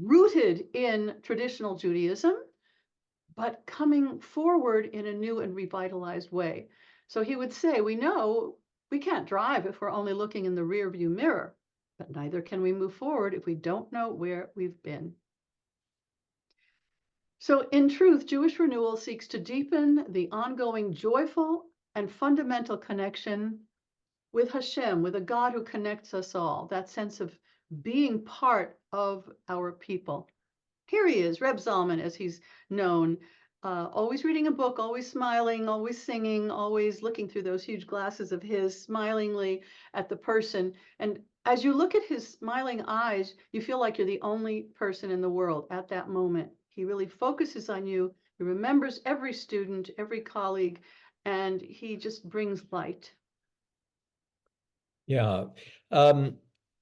rooted in traditional Judaism, but coming forward in a new and revitalized way. So he would say, we know we can't drive if we're only looking in the rear view mirror, but neither can we move forward if we don't know where we've been. So in truth, Jewish Renewal seeks to deepen the ongoing joyful and fundamental connection with Hashem, with a God who connects us all, that sense of being part of our people. Here he is, Reb Zalman, as he's known, always reading a book, always smiling, always singing, always looking through those huge glasses of his, smilingly at the person. And as you look at his smiling eyes, you feel like you're the only person in the world at that moment. He really focuses on you. He remembers every student, every colleague, and he just brings light. Yeah.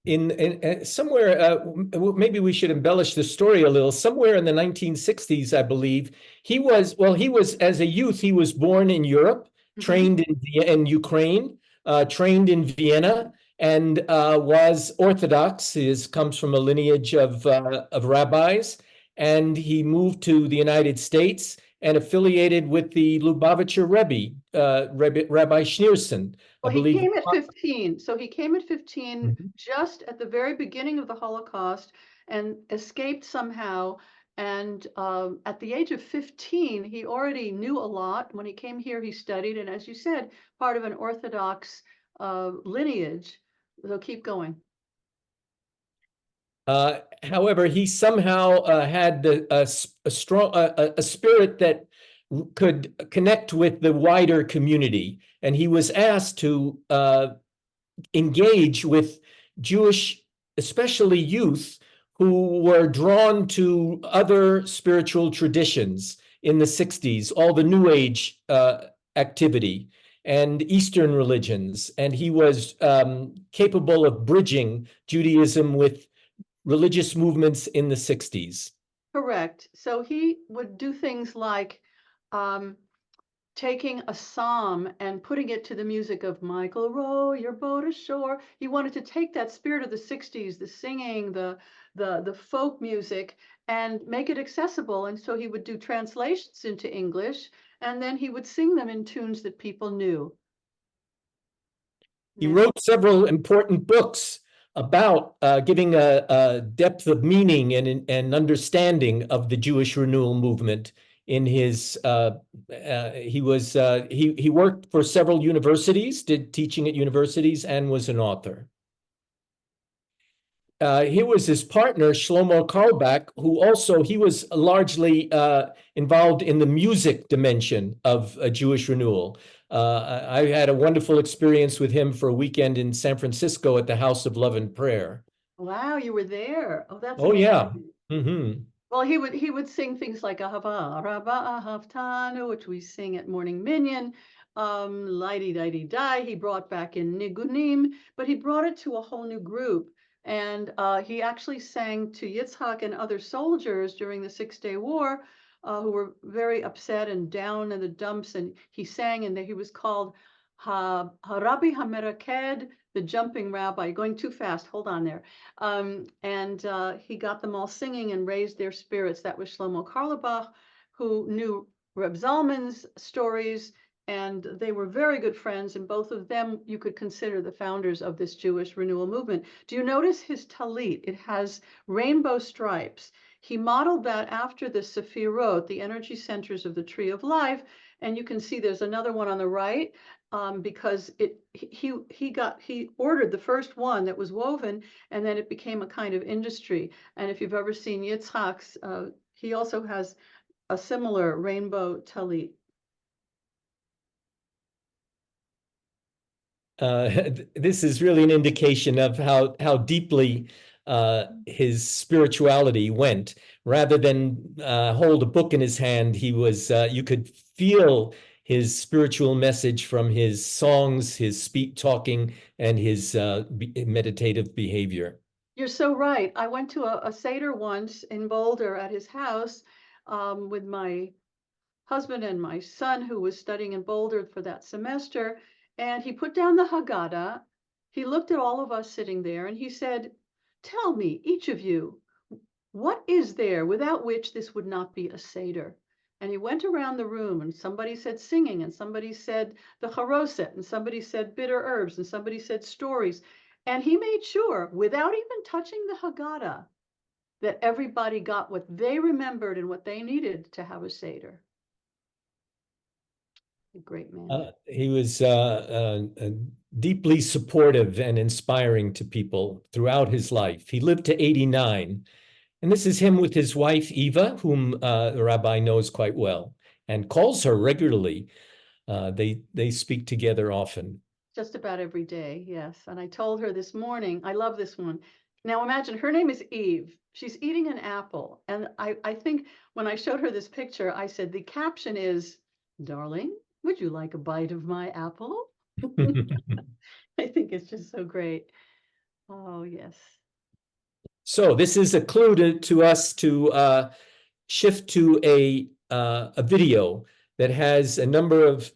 In somewhere, maybe we should embellish the story a little. Somewhere in the 1960s, I believe, he was, as a youth, he was born in Europe, trained in Ukraine, trained in Vienna, and was Orthodox. His comes from a lineage of rabbis, and he moved to the United States and affiliated with the Lubavitcher Rebbe, Rabbi Schneerson. I Well, he believe. came at 15. So he came at 15, Mhm. just at the very beginning of the Holocaust, and escaped somehow. And at the age of 15, he already knew a lot. When he came here, he studied, and as you said, part of an Orthodox lineage. So keep going. However, he somehow had a strong a spirit that could connect with the wider community, and he was asked to engage with Jewish, especially youth, who were drawn to other spiritual traditions in the 60s, all the New Age activity and Eastern religions. And he was capable of bridging Judaism with religious movements in the 60s. Correct. So he would do things like um, taking a psalm and putting it to the music of Michael, row your boat ashore. He wanted to take that spirit of the 60s, the singing, the folk music, and make it accessible. And so he would do translations into English, and then he would sing them in tunes that people knew. He Next. wrote several important books about giving a depth of meaning and understanding of the Jewish renewal movement. In his, he worked for several universities, did teaching at universities, and was an author. Here was his partner, Shlomo Carlebach, who also, he was largely involved in the music dimension of Jewish renewal. I had a wonderful experience with him for a weekend in San Francisco at the House of Love and Prayer. Wow, you were there. Oh, that's Oh, yeah. amazing. Mm-hmm. Well, he would sing things like Ahava, Rabba Ahavtanu, which we sing at Morning Minyan, Lighty Dighty Die. He brought back in Nigunim, but he brought it to a whole new group. And he actually sang to Yitzhak and other soldiers during the Six-Day War, who were very upset and down in the dumps. And he sang, and he was called Rabbi Hameraked, the jumping rabbi. Going too fast. Hold on there. And he got them all singing and raised their spirits. That was Shlomo Carlebach, who knew Reb Zalman's stories, and they were very good friends. And both of them you could consider the founders of this Jewish renewal movement. Do you notice his talit? It has rainbow stripes. He modeled that after the Sefirot, the energy centers of the Tree of Life. And you can see there's another one on the right, because he ordered the first one that was woven, and then it became a kind of industry. And if you've ever seen Yitzhak's, he also has a similar rainbow talit. This is really an indication of how deeply his spirituality went. Rather than hold a book in his hand, he was, you could feel his spiritual message from his songs, his talking, and his meditative behavior. You're so right. I went to a Seder once in Boulder at his house, with my husband and my son, who was studying in Boulder for that semester. And he put down the Haggadah. He looked at all of us sitting there and he said, tell me, each of you, what is there without which this would not be a Seder? And he went around the room and somebody said singing, and somebody said the charoset, and somebody said bitter herbs, and somebody said stories. And he made sure, without even touching the Haggadah, that everybody got what they remembered and what they needed to have a Seder. A great man. He was deeply supportive and inspiring to people throughout his life. He lived to 89. And this is him with his wife, Eva, whom the rabbi knows quite well and calls her regularly. They speak together often. Just about every day, yes. And I told her this morning, I love this one. Now imagine her name is Eve. She's eating an apple. And I think when I showed her this picture, I said, the caption is, darling, would you like a bite of my apple? I think it's just so great. Oh, yes. So this is a clue to us to shift to a video that has a number of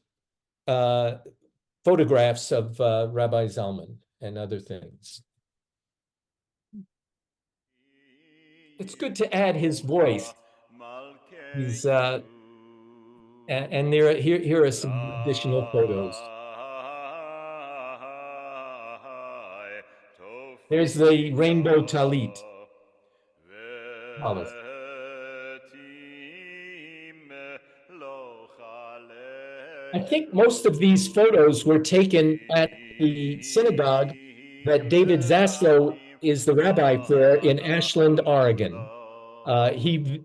photographs of Rabbi Zalman and other things. It's good to add his voice. He's and here are some additional photos. There's the rainbow talit. Olive. I think most of these photos were taken at the synagogue that David Zaslow is the rabbi for in Ashland, Oregon. There he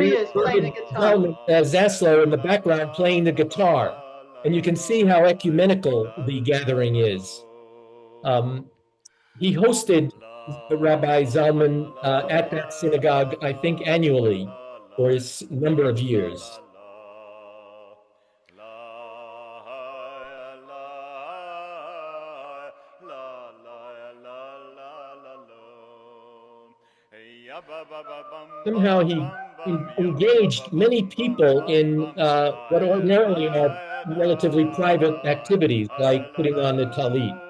is playing the guitar. Zaslow in the background playing the guitar. And you can see how ecumenical the gathering is. He hosted the Rabbi Zalman at that synagogue, I think, annually for a number of years. Somehow he engaged many people in what ordinarily are relatively private activities, like putting on the talit.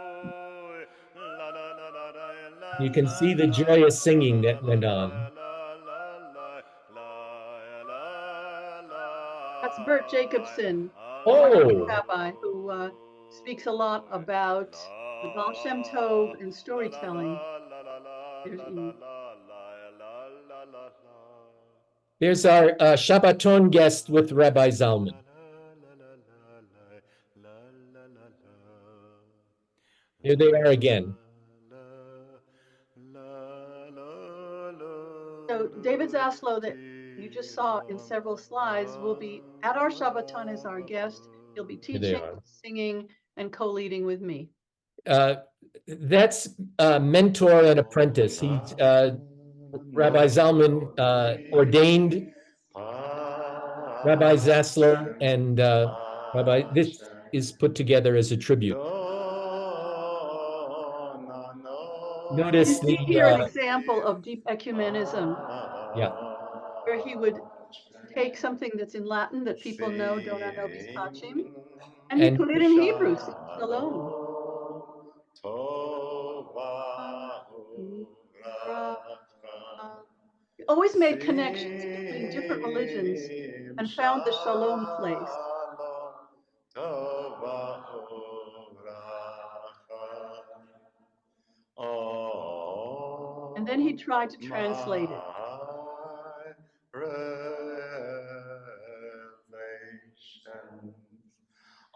You can see the joyous singing that went on. That's Bert Jacobson, the Harvard Oh, rabbi who speaks a lot about the Baal Shem Tov and storytelling. There's Eve. there's our Shabbaton guest with Rabbi Zalman. Here they are again. So David Zaslow that you just saw in several slides will be at our Shabbaton as our guest. He'll be Here they teaching, are. singing, and co-leading with me. That's mentor and apprentice. He's Rabbi Zalman ordained Rabbi Zaslow, and Rabbi, this is put together as a tribute. You Notice see here an the example of deep ecumenism, yeah, where he would take something that's in Latin that people know, Dona nobis pacem, and he and put it in Hebrew, shalom. He always made connections between different religions and found the shalom place. And then he tried to translate it.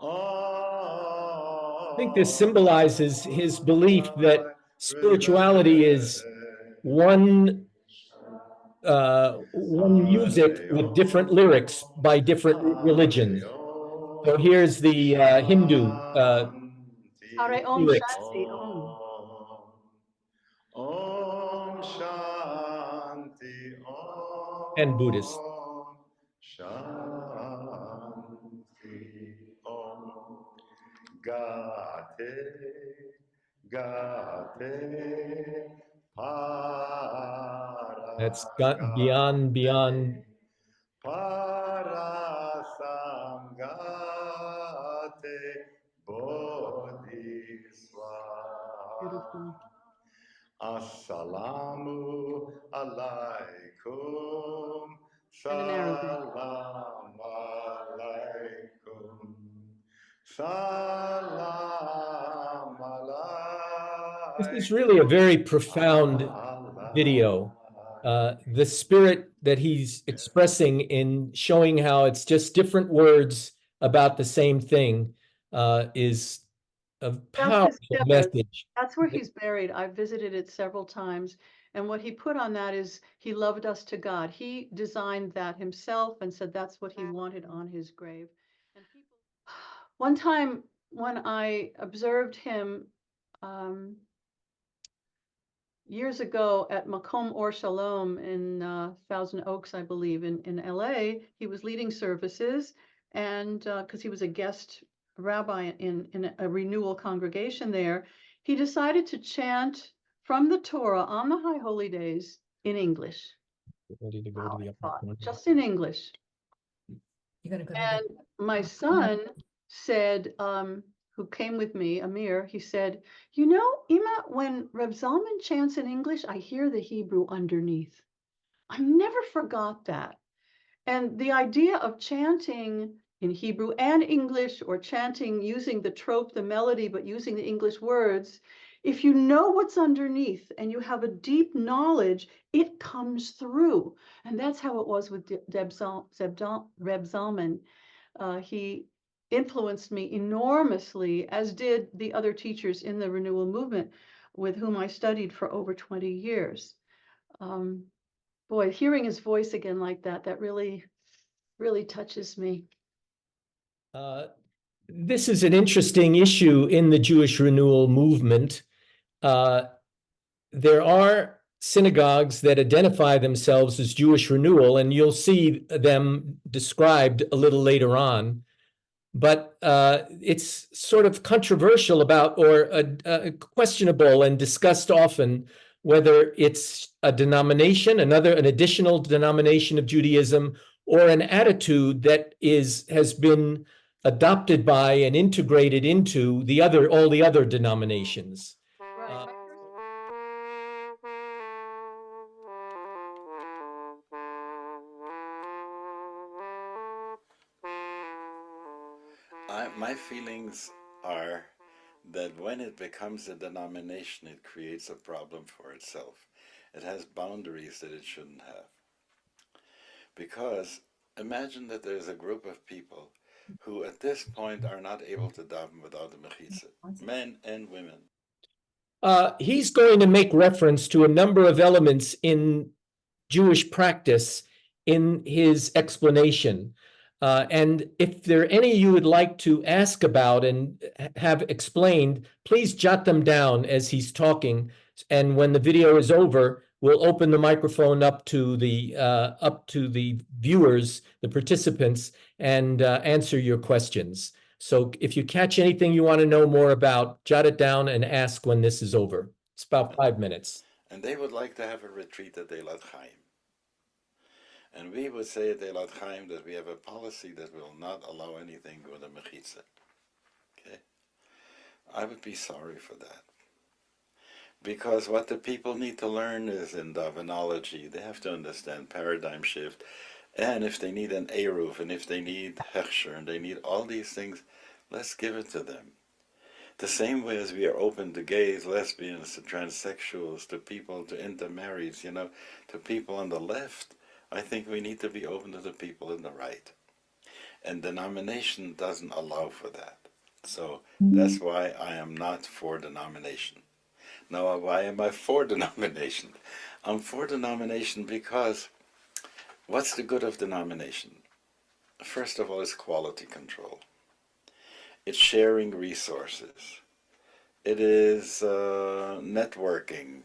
I think this symbolizes his belief that spirituality is one music with different lyrics by different religions. So here's the Hindu Hare Om lyrics Shanti Om. Om Shanti Om and Buddhist. Shanti Om Gate Gate That's got beyond. Parasamgate Bodhiswa Beautiful. Assalamu alaikum. And in Arabic. Salam alaikum. Salam This alaikum. is really a very profound video. The spirit that he's expressing in showing how it's just different words about the same thing is a That's his powerful kibbutz. message. That's where he's buried. I've visited it several times. And what he put on that is he loved us to God. He designed that himself and said that's what he wanted on his grave. And people, one time when I observed him years ago at Makom Or Shalom in Thousand Oaks, I believe, in LA, he was leading services, and because he was a guest rabbi in a renewal congregation there, he decided to chant from the Torah on the High Holy Days in English. Ready to go Wow, to the I upper thought, corner. just in English. You're gonna go to And my son said, who came with me, Amir, he said, you know, Ima, when Reb Zalman chants in English, I hear the Hebrew underneath. I never forgot that. And the idea of chanting in Hebrew and English, or chanting using the trope, the melody, but using the English words, if you know what's underneath and you have a deep knowledge, it comes through. And that's how it was with Reb Zalman. He influenced me enormously, as did the other teachers in the renewal movement with whom I studied for over 20 years. Boy, hearing his voice again like that, that really, really touches me. This is an interesting issue in the Jewish Renewal movement. There are synagogues that identify themselves as Jewish Renewal, and you'll see them described a little later on. But it's sort of controversial about, or questionable and discussed often, whether it's a denomination, an additional denomination of Judaism, or an attitude that has been adopted by and integrated into all the other denominations. Right. My feelings are that when it becomes a denomination, it creates a problem for itself. It has boundaries that it shouldn't have. Because imagine that there's a group of people who at this point are not able to daven without the mechitza, men and women. He's going to make reference to a number of elements in Jewish practice in his explanation. And if there are any you would like to ask about and have explained, please jot them down as he's talking. And when the video is over, we'll open the microphone up to the viewers, the participants, and answer your questions. So if you catch anything you want to know more about, jot it down and ask when this is over. It's about 5 minutes. And they would like to have a retreat at Eilat Chaim. And we would say at Eilat Chaim that we have a policy that will not allow anything with a mechitza. Okay? I would be sorry for that. Because what the people need to learn is in Davenology, they have to understand paradigm shift. And if they need an Eruv, and if they need Hechsher, and they need all these things, let's give it to them. The same way as we are open to gays, lesbians, to transsexuals, to people, to intermarrieds, to people on the left, I think we need to be open to the people in the right. And denomination doesn't allow for that. So that's why I am not for denomination. Now, why am I for denomination? I'm for denomination because what's the good of denomination? First of all, it's quality control. It's sharing resources. It is networking.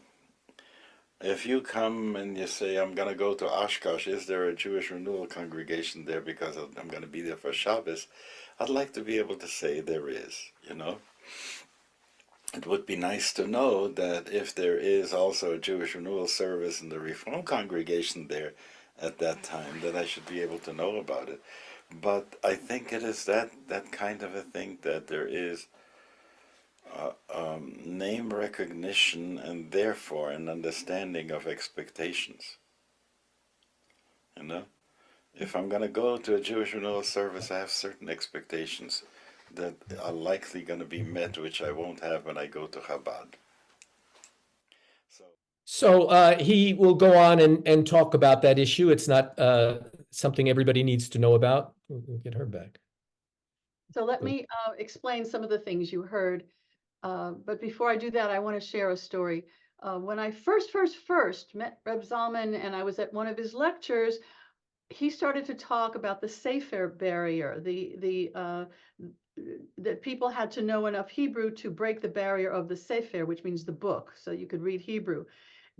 If you come and you say, I'm going to go to Oshkosh, is there a Jewish Renewal congregation there because I'm going to be there for Shabbos? I'd like to be able to say there is, It would be nice to know that if there is also a Jewish Renewal service in the Reform congregation there at that time, that I should be able to know about it. But I think it is that kind of a thing that there is name recognition and therefore an understanding of expectations. You know, if I'm going to go to a Jewish Renewal service, I have certain expectations that are likely going to be met, which I won't have when I go to Chabad. So he will go on and talk about that issue. It's not something everybody needs to know about. We'll get her back. So let me explain some of the things you heard. But before I do that, I want to share a story. When I first met Reb Zalman and I was at one of his lectures, he started to talk about the Sefer barrier, that people had to know enough Hebrew to break the barrier of the Sefer, which means the book, so you could read Hebrew.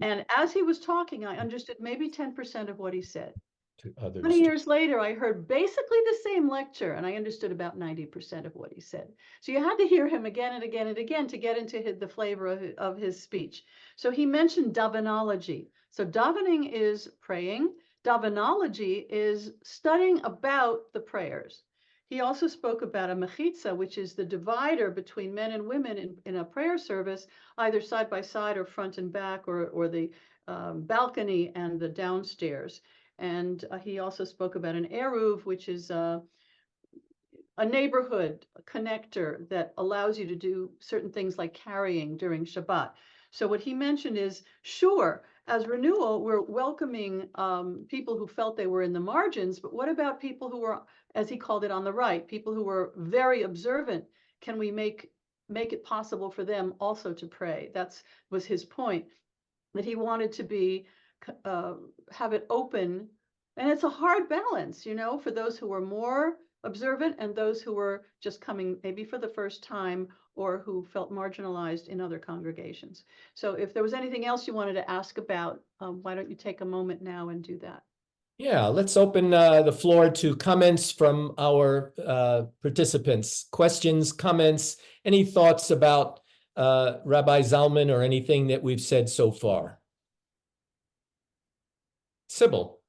And as he was talking, I understood maybe 10% of what he said. To others. 20 years later, I heard basically the same lecture, and I understood about 90% of what he said. So you had to hear him again and again and again to get into the flavor of his speech. So he mentioned davenology. So davening is praying. Davenology is studying about the prayers. He also spoke about a mechitza, which is the divider between men and women in a prayer service, either side by side or front and back, or the balcony and the downstairs. And he also spoke about an eruv, which is a neighborhood connector that allows you to do certain things like carrying during Shabbat. So what he mentioned is, sure, as Renewal, we're welcoming people who felt they were in the margins, but what about people who were, as he called it, on the right, people who were very observant? Can we make it possible for them also to pray? Was his point, that he wanted to be have it open. And it's a hard balance, for those who were more observant and those who were just coming maybe for the first time or who felt marginalized in other congregations. So if there was anything else you wanted to ask about, why don't you take a moment now and do that? Yeah, let's open the floor to comments from our participants. Questions, comments, any thoughts about Rabbi Zalman or anything that we've said so far? Sybil.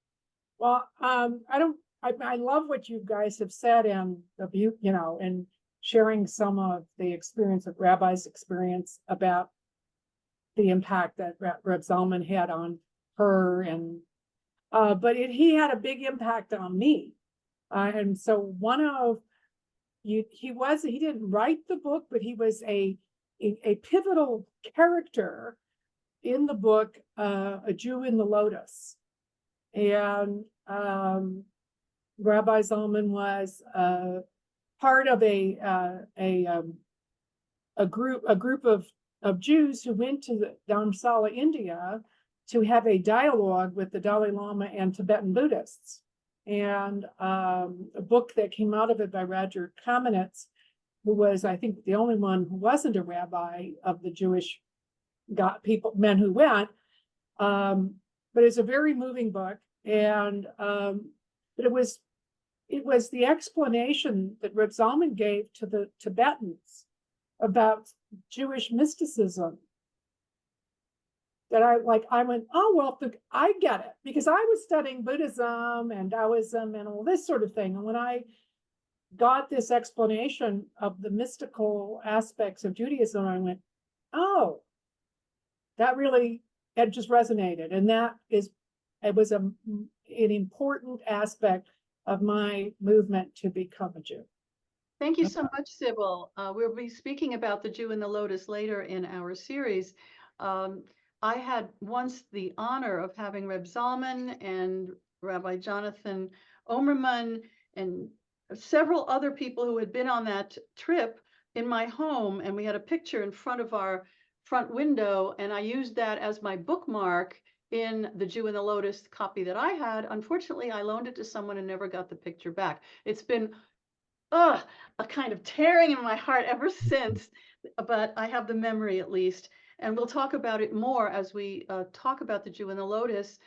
Well, I love what you guys have said and and sharing some of the experience of Rabbi's experience about the impact that Reb Zalman had on her, and but he had a big impact on me. And so he didn't write the book, but he was a pivotal character in the book, A Jew in the Lotus. And Rabbi Zalman was part of a group of Jews who went to Dharamsala, India, to have a dialogue with the Dalai Lama and Tibetan Buddhists. And a book that came out of it by Roger Kamenetz, who was, I think, the only one who wasn't a rabbi of the Jewish men who went. But it's a very moving book. And but it was the explanation that Reb Zalman gave to the Tibetans about Jewish mysticism that I went, oh, well, I get it, because I was studying Buddhism and Taoism and all this sort of thing. And when I got this explanation of the mystical aspects of Judaism, I went, oh, it just resonated. And it was an important aspect of my movement to become a Jew. Thank you so much, Sybil. We'll be speaking about the Jew in the Lotus later in our series. I had once the honor of having Reb Zalman and Rabbi Jonathan Omerman and several other people who had been on that trip in my home, and we had a picture in front of our front window, and I used that as my bookmark in the Jew in the Lotus copy that I had. Unfortunately, I loaned it to someone and never got the picture back. It's been a kind of tearing in my heart ever since, but I have the memory at least. And we'll talk about it more as we talk about the Jew in the Lotus,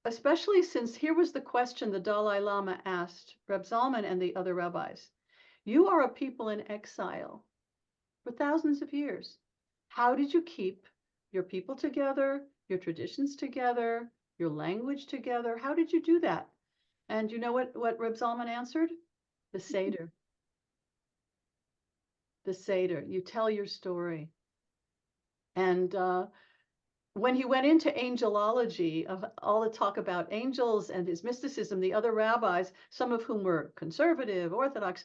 especially since here was the question the Dalai Lama asked Reb Zalman and the other rabbis. You are a people in exile for thousands of years. How did you keep your people together, your traditions together, your language together? How did you do that? And you know what Reb Zalman answered? The Seder. the Seder. You tell your story. And when he went into angelology, of all the talk about angels and his mysticism, the other rabbis, some of whom were conservative, Orthodox,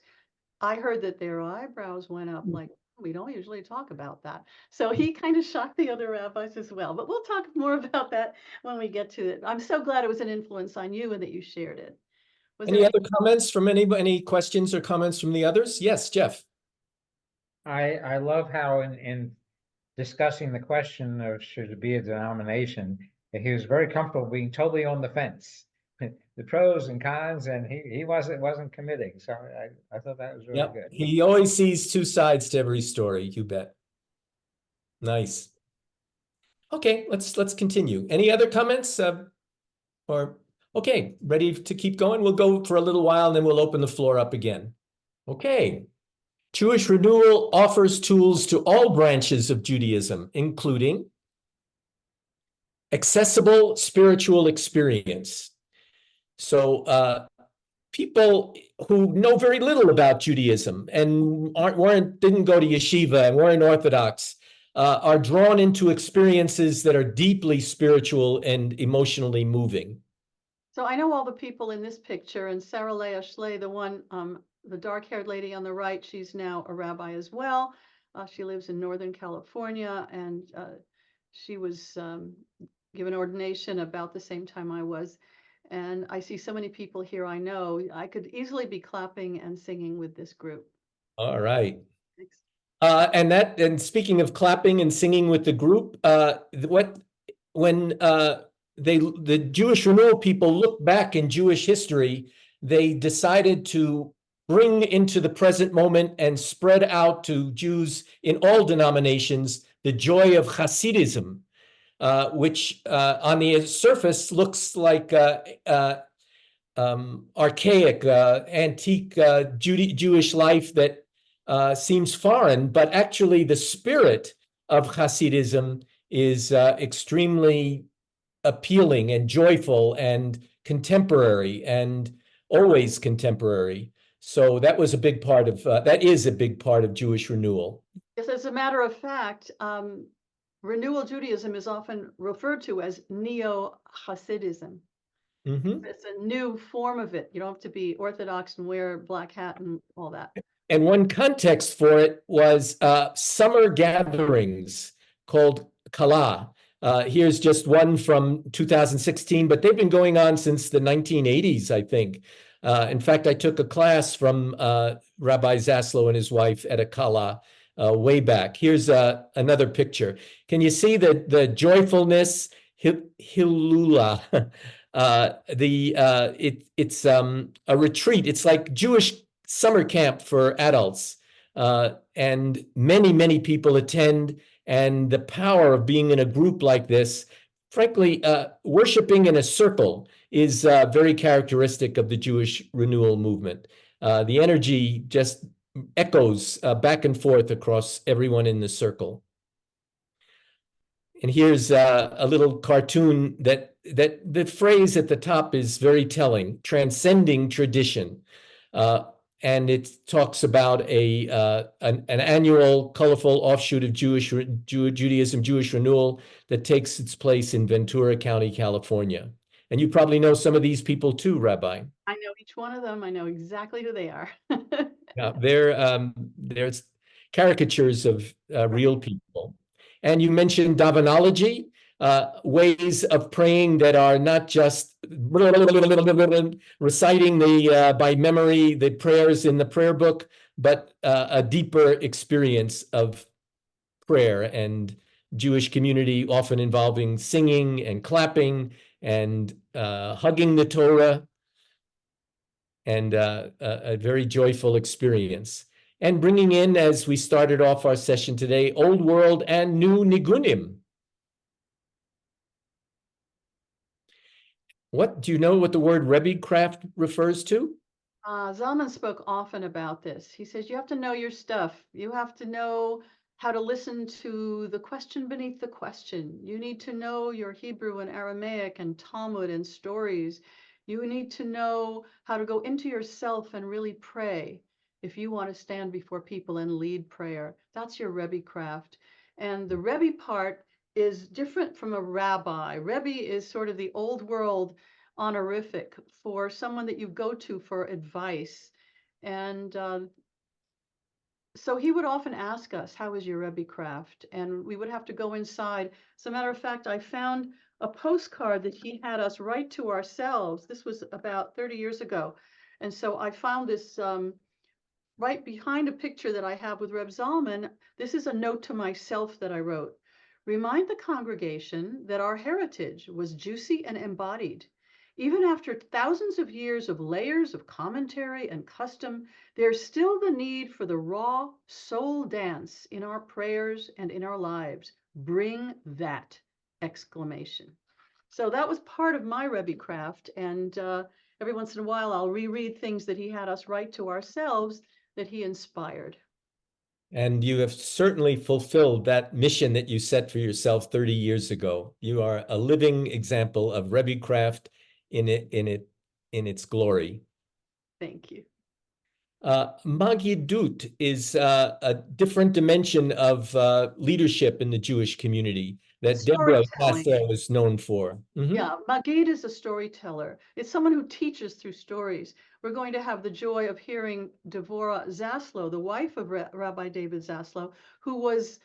I heard that their eyebrows went up like, we don't usually talk about that. So he kind of shocked the other rabbis as well. But we'll talk more about that when we get to it. I'm so glad it was an influence on you and that you shared it. Was Any there other comments from any questions or comments from the others? Yes, Jeff. I love how in discussing the question of should it be a denomination, that he was very comfortable being totally on the fence, the pros and cons, and he wasn't committing. So I thought that was really Yep. good. He always sees two sides to every story, you bet. Nice. Okay, let's continue. Any other comments? Okay, ready to keep going? We'll go for a little while and then we'll open the floor up again. Okay. Jewish Renewal offers tools to all branches of Judaism, including accessible spiritual experience. So people who know very little about Judaism and didn't go to yeshiva and weren't Orthodox are drawn into experiences that are deeply spiritual and emotionally moving. So I know all the people in this picture, and Sarah Leah Schley, the one, the dark-haired lady on the right, she's now a rabbi as well. She lives in Northern California, and she was given ordination about the same time I was. And I see so many people here I know. I could easily be clapping and singing with this group. All right. Thanks. And speaking of clapping and singing with the group, when the Jewish Renewal people look back in Jewish history, they decided to bring into the present moment and spread out to Jews in all denominations the joy of Hasidism, which on the surface looks like archaic, antique Jewish life that seems foreign, but actually the spirit of Hasidism is extremely appealing and joyful and contemporary and always contemporary. So that was a big part of, that is a big part of Jewish Renewal. Yes, as a matter of fact, Renewal Judaism is often referred to as Neo-Hasidism. Mm-hmm. It's a new form of it. You don't have to be Orthodox and wear black hat and all that. And one context for it was summer gatherings called Kala. Here's just one from 2016, but they've been going on since the 1980s, I think. In fact, I took a class from Rabbi Zaslow and his wife at a Kala way back. Here's another picture. Can you see the joyfulness, Hilula? It's a retreat. It's like Jewish summer camp for adults, and many people attend. And the power of being in a group like this, frankly, worshiping in a circle is very characteristic of the Jewish Renewal movement. The energy just echoes back and forth across everyone in the circle. And here's a little cartoon that the phrase at the top is very telling: transcending tradition. And it talks about an annual colorful offshoot of Judaism, Jewish Renewal, that takes its place in Ventura County, California. And you probably know some of these people too, Rabbi. I know each one of them. I know exactly who they are. Yeah, there's caricatures of real people. And you mentioned Davanology, ways of praying that are not just reciting by memory the prayers in the prayer book, but a deeper experience of prayer and Jewish community, often involving singing and clapping and hugging the Torah, and a very joyful experience. And bringing in, as we started off our session today, Old World and New Nigunim. Do you know what the word Rebbe craft refers to? Zalman spoke often about this. He says, you have to know your stuff. You have to know how to listen to the question beneath the question. You need to know your Hebrew and Aramaic and Talmud and stories. You need to know how to go into yourself and really pray. if you want to stand before people and lead prayer. That's your Rebbe craft. And the Rebbe part is different from a rabbi. Rebbe is sort of the old world honorific for someone that you go to for advice. And so he would often ask us, how is your Rebbe craft? And we would have to go inside. As a matter of fact, I found a postcard that he had us write to ourselves. This was about 30 years ago. And so I found this right behind a picture that I have with Reb Zalman. This is a note to myself that I wrote. Remind the congregation that our heritage was juicy and embodied. Even after thousands of years of layers of commentary and custom, there's still the need for the raw soul dance in our prayers and in our lives. Bring that! Exclamation. So that was part of my Rebbe craft. And every once in a while, I'll reread things that he had us write to ourselves that he inspired. And you have certainly fulfilled that mission that you set for yourself 30 years ago. You are a living example of Rebbe craft in its glory. Thank you. Magidut is a different dimension of leadership in the Jewish community that Deborah Storytelling. Sasso is known for. Mhm. Yeah, Magid is a storyteller. It's someone who teaches through stories. We're going to have the joy of hearing Devorah Zaslow, the wife of Rabbi David Zaslow, who was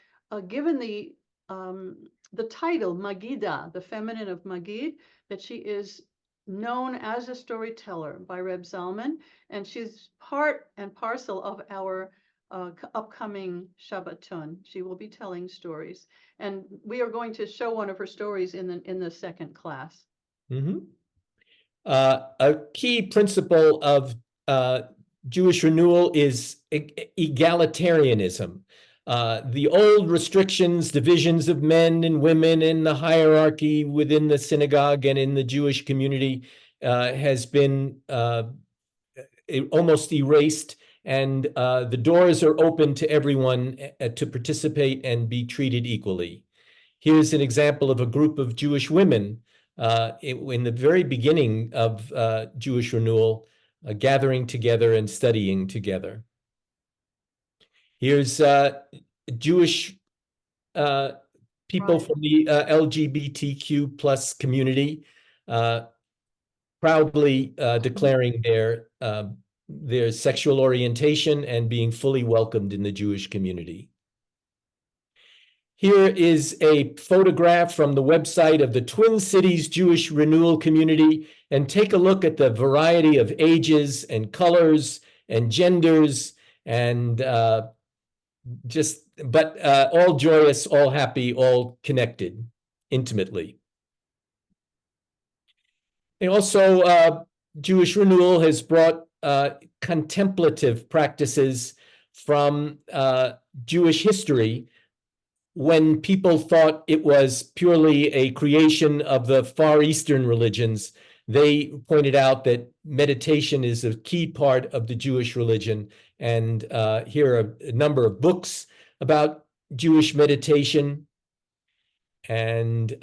given the title Magida, the feminine of Magid, that she is known as a storyteller by Reb Zalman, and she's part and parcel of our upcoming Shabbaton. She will be telling stories, and we are going to show one of her stories in the second class. Mhm. A key principle of Jewish renewal is egalitarianism. The old restrictions, divisions of men and women in the hierarchy within the synagogue and in the Jewish community has been almost erased, and the doors are open to everyone to participate and be treated equally. Here's an example of a group of Jewish women in the very beginning of Jewish Renewal, gathering together and studying together. Here's Jewish people Right. from the LGBTQ plus community proudly declaring their sexual orientation and being fully welcomed in the Jewish community. Here is a photograph from the website of the Twin Cities Jewish Renewal Community, and take a look at the variety of ages and colors and genders, and all joyous, all happy, all connected intimately. And also, Jewish Renewal has brought contemplative practices from Jewish history, when people thought it was purely a creation of the Far Eastern religions. They pointed out that meditation is a key part of the Jewish religion. And here are a number of books about Jewish meditation, and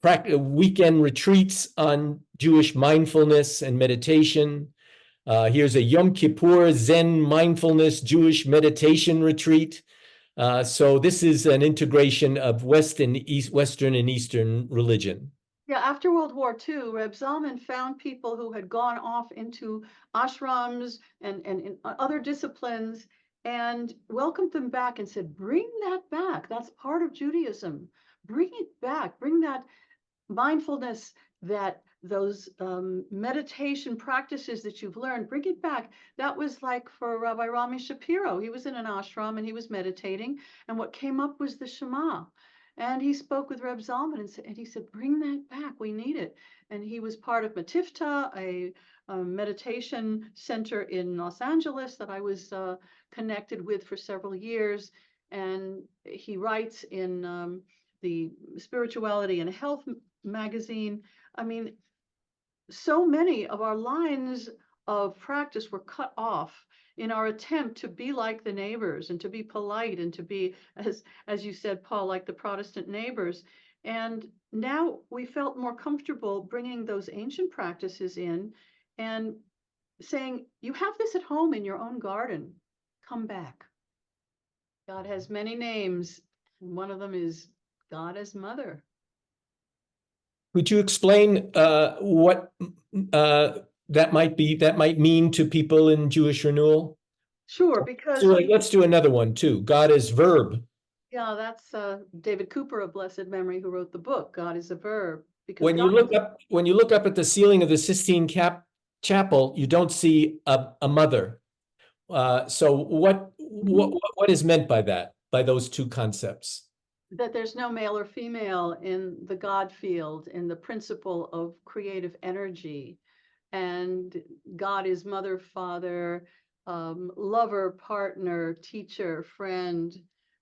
weekend retreats on Jewish mindfulness and meditation. Here's a Yom Kippur Zen mindfulness Jewish meditation retreat. So this is an integration of Western and Eastern religion. Yeah, after World War II, Reb Zalman found people who had gone off into ashrams and in other disciplines and welcomed them back and said, bring that back. That's part of Judaism. Bring it back. Bring that mindfulness, that those meditation practices that you've learned, bring it back. That was like for Rabbi Rami Shapiro. He was in an ashram and he was meditating, and what came up was the Shema. And he spoke with Reb Zalman and he said, bring that back, we need it. And he was part of Matifta, a meditation center in Los Angeles that I was connected with for several years. And he writes in the Spirituality and Health magazine. I mean, so many of our lines of practice were cut off in our attempt to be like the neighbors and to be polite and to be, as you said, Paul, like the Protestant neighbors. And now we felt more comfortable bringing those ancient practices in, and saying, you have this at home in your own garden. Come back. God has many names. And one of them is God as Mother. Would you explain what that might mean to people in Jewish Renewal? Sure, because Let's do another one too. God as verb. yeah, that's David Cooper of blessed memory who wrote the book, God is a Verb. Because When you look up at the ceiling of the Sistine Chapel, you don't see a mother. So what is meant by that, by those two concepts? that there's no male or female in the God field, in the principle of creative energy. And God is mother, father, lover, partner, teacher, friend.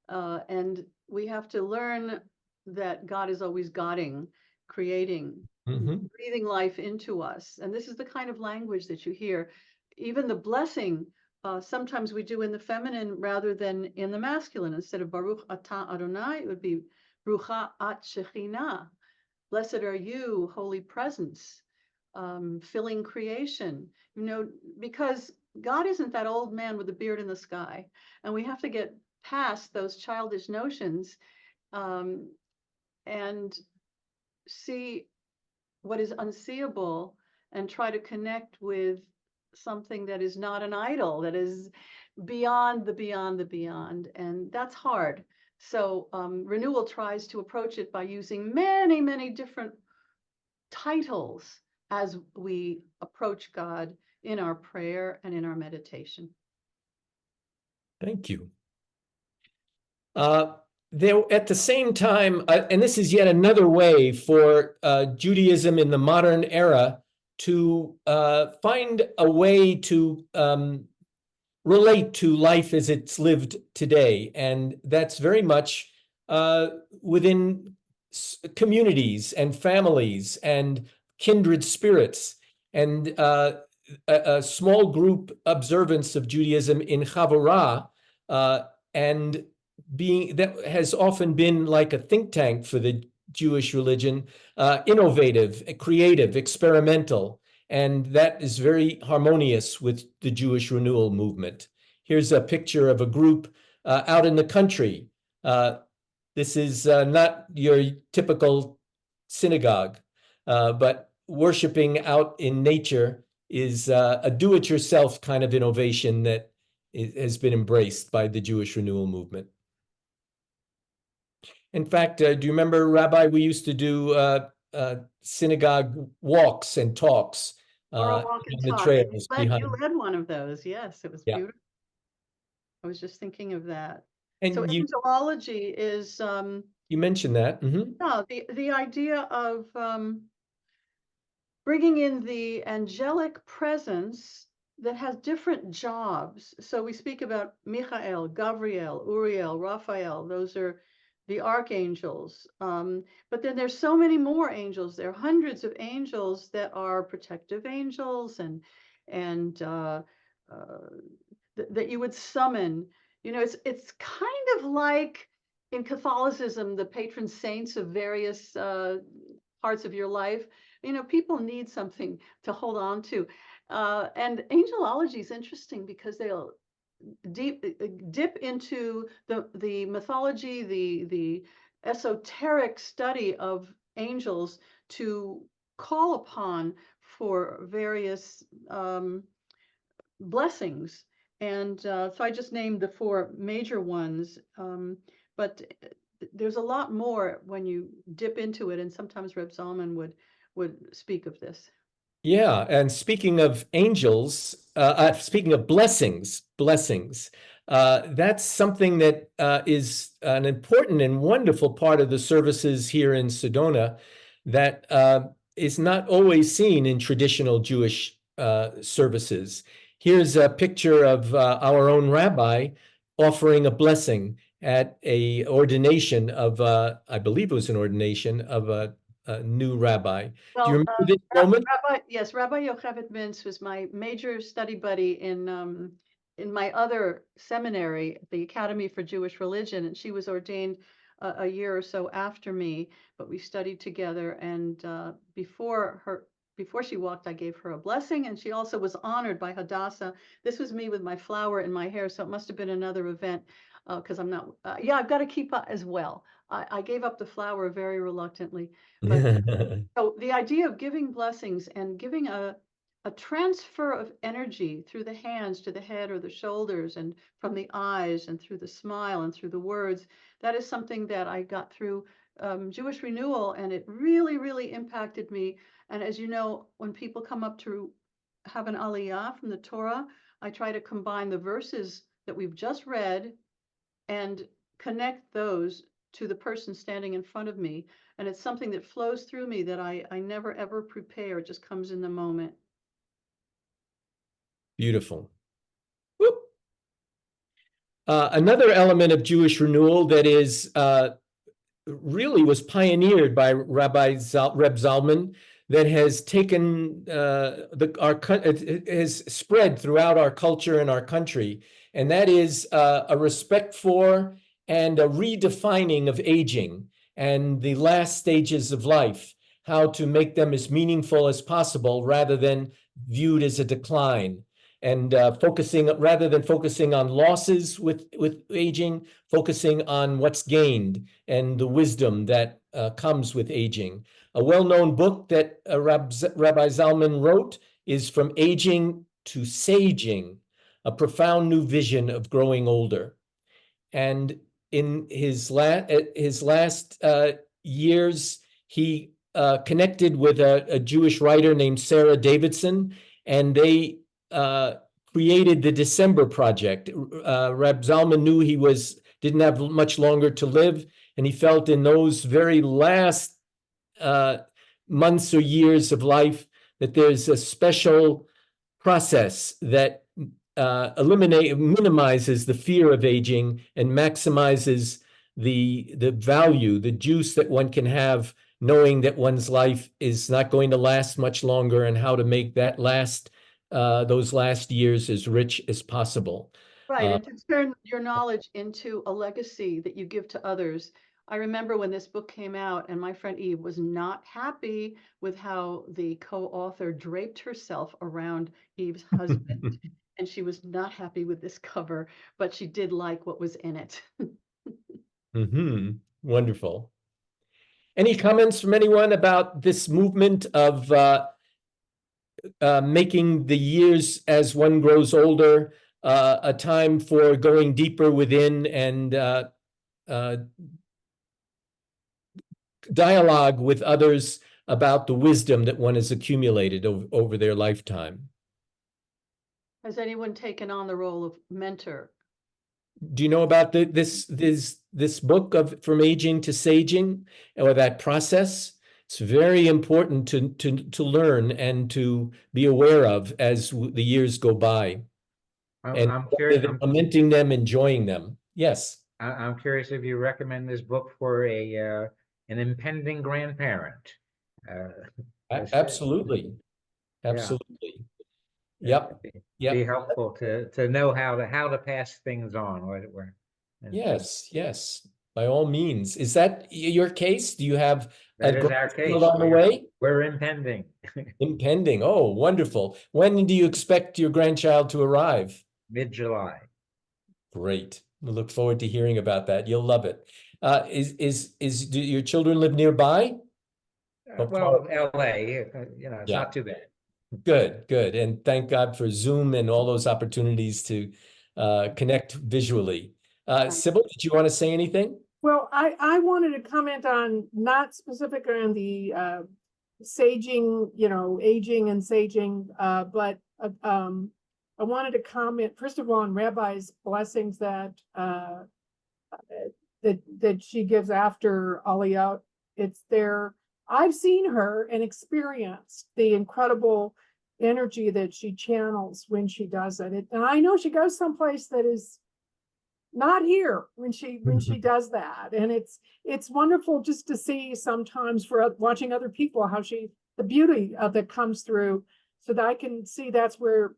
And we have to learn that God is always Godding, creating, breathing life into us. And this is the kind of language that you hear. Even the blessing, sometimes we do in the feminine rather than in the masculine. Instead of Baruch Atah Adonai, it would be Brucha At Shekhinah. Blessed are you, holy presence, filling creation. You know, because God isn't that old man with a beard in the sky. And we have to get past those childish notions and see what is unseeable and try to connect with something that is not an idol, that is beyond the beyond the beyond. And that's hard. So Renewal tries to approach it by using many, many different titles as we approach God in our prayer and in our meditation. Thank you. There, at the same time, and this is yet another way for Judaism in the modern era to find a way to relate to life as it's lived today. And that's very much within communities and families and kindred spirits, and a small group observance of Judaism in Chavurah, and that has often been like a think tank for the Jewish religion, innovative, creative, experimental, and that is very harmonious with the Jewish Renewal movement. Here's a picture of a group out in the country. This is not your typical synagogue, but worshiping out in nature is a do-it-yourself kind of innovation that has been embraced by the Jewish Renewal movement. In fact, do you remember, Rabbi, we used to do synagogue walks and talks Or a walk and the talk. trails behind. You led one of those. Yes, it was Yeah. beautiful. I was just thinking of that. And So you angelology is mentioned that. no, the idea of bringing in the angelic presence that has different jobs. So we speak about Michael, Gabriel, Uriel, Raphael. Those are the archangels. But then there's so many more angels. There are hundreds of angels that are protective angels and that you would summon. You know, it's kind of like in Catholicism, the patron saints of various parts of your life. You know, people need something to hold on to. And angelology is interesting because they'll dip into the mythology, the esoteric study of angels to call upon for various blessings. And so I just named the four major ones, but there's a lot more when you dip into it, and sometimes Reb Zalman would speak of this. Yeah, and speaking of angels, speaking of blessings, that's something that is an important and wonderful part of the services here in Sedona that is not always seen in traditional Jewish services. Here's a picture of our own rabbi offering a blessing at a ordination of, I believe it was an ordination of a new rabbi. Well, do you remember this moment? Rabbi Yocheved Mintz was my major study buddy in my other seminary, the Academy for Jewish Religion, and she was ordained a year or so after me, but we studied together. And before she walked, I gave her a blessing, and she also was honored by Hadassah. This was me with my flower in my hair, so it must have been another event, because I'm not, yeah, I've got to keep up as well. I gave up the flower very reluctantly, but so the idea of giving blessings and giving a transfer of energy through the hands to the head or the shoulders and from the eyes and through the smile and through the words, that is something that I got through Jewish Renewal, and it really, really impacted me. And as you know, when people come up to have an aliyah from the Torah, I try to combine the verses that we've just read and connect those to the person standing in front of me. And it's something that flows through me that I never ever prepare. It just comes in the moment. Beautiful. Whoop. Another element of Jewish renewal that is really was pioneered by Reb Zalman, that has taken has spread throughout our culture and our country, and that is a respect for and a redefining of aging and the last stages of life, how to make them as meaningful as possible rather than viewed as a decline. And rather than focusing on losses with aging, focusing on what's gained and the wisdom that comes with aging. A well-known book that Rabbi Zalman wrote is From Aging to Saging, a profound new vision of growing older. And in his last years, he connected with a Jewish writer named Sarah Davidson, and they created the December Project. Reb Zalman knew he didn't have much longer to live, and he felt in those very last months or years of life that there's a special process that minimizes the fear of aging and maximizes the value, the juice that one can have, knowing that one's life is not going to last much longer, and how to make that those last years as rich as possible. Right, and to turn your knowledge into a legacy that you give to others. I remember when this book came out, and my friend Eve was not happy with how the co-author draped herself around Eve's husband, and she was not happy with this cover, but she did like what was in it. Wonderful. Any comments from anyone about this movement of making the years as one grows older a time for going deeper within and dialogue with others about the wisdom that one has accumulated over their lifetime? Has anyone taken on the role of mentor? Do you know about this book of From Aging to Saging, or that process? It's very important to learn and to be aware of as the years go by. I'm curious. Lamenting them, enjoying them. Yes. I'm curious if you recommend this book for an impending grandparent. Absolutely. Absolutely. Yep. Be helpful to know how to pass things on. Yes. By all means. Is that your case? Do you have that is our case on the way? We're impending. Impending. Oh, wonderful. When do you expect your grandchild to arrive? Mid-July. Great. We look forward to hearing about that. You'll love it. Do your children live nearby? Well, LA, it's not too bad. Good. And thank God for Zoom and all those opportunities to connect visually. Sybil, did you want to say anything? Well, I wanted to comment on, not specifically on the saging, aging and saging, but I wanted to comment, first of all, on Rabbi's blessings that she gives after Aliyah. It's there. I've seen her and experienced the incredible energy that she channels when she does it. And I know she goes someplace that is not here when she does that. And it's wonderful just to see sometimes, for watching other people, how the beauty of that comes through, so that I can see that's where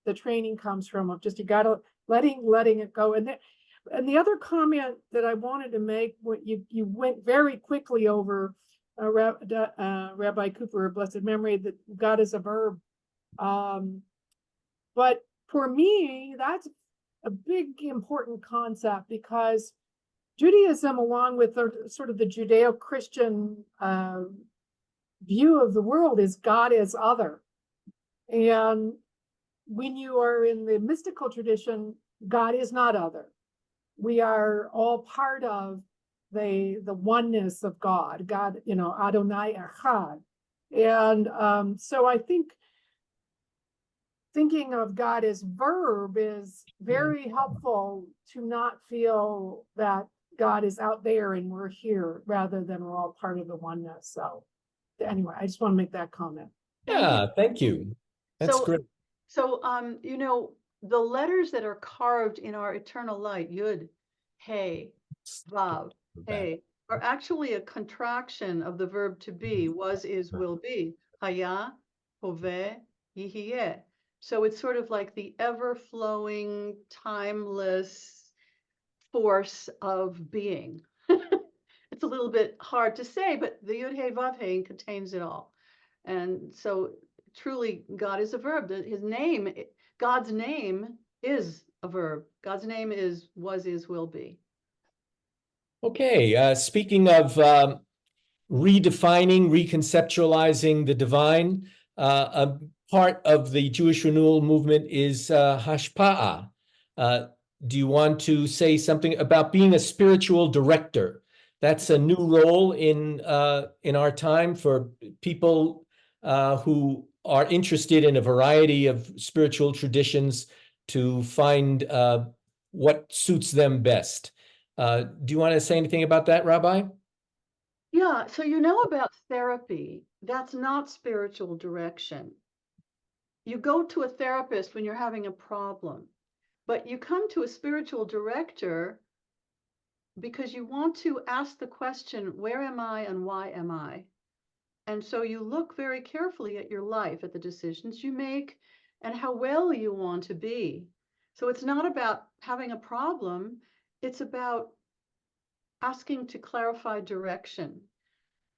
the training comes from, of just, you gotta letting it go. And the other comment that I wanted to make, what you went very quickly over, Rabbi Cooper, blessed memory, that God is a verb. But for me, that's a big, important concept, because Judaism, along with the sort of the Judeo-Christian view of the world, is God as other. And when you are in the mystical tradition, God is not other. We are all part of the oneness of God. God, Adonai Echad. And so I think thinking of God as verb is very helpful to not feel that God is out there and we're here, rather than we're all part of the oneness. So anyway, I just want to make that comment. Yeah, thank you. That's So- great. So, the letters that are carved in our eternal light, Yud, Hey, Vav, Hey, are actually a contraction of the verb to be, was, is, will be. Haya, Hoveh, Yihiyeh. So it's sort of like the ever-flowing, timeless force of being. It's a little bit hard to say, but the Yud, Hey, Vav, Hey contains it all. And so truly, God is a verb. His name, God's name is a verb. God's name is, was, is, will be. Okay, speaking of redefining, reconceptualizing the divine, a part of the Jewish Renewal movement is hashpa'ah. Do you want to say something about being a spiritual director? That's a new role in our time for people who are interested in a variety of spiritual traditions to find what suits them best. Do you want to say anything about that, Rabbi? Yeah, so about therapy. That's not spiritual direction. You go to a therapist when you're having a problem, but you come to a spiritual director because you want to ask the question, where am I and why am I? And so you look very carefully at your life, at the decisions you make, and how well you want to be. So it's not about having a problem, it's about asking to clarify direction.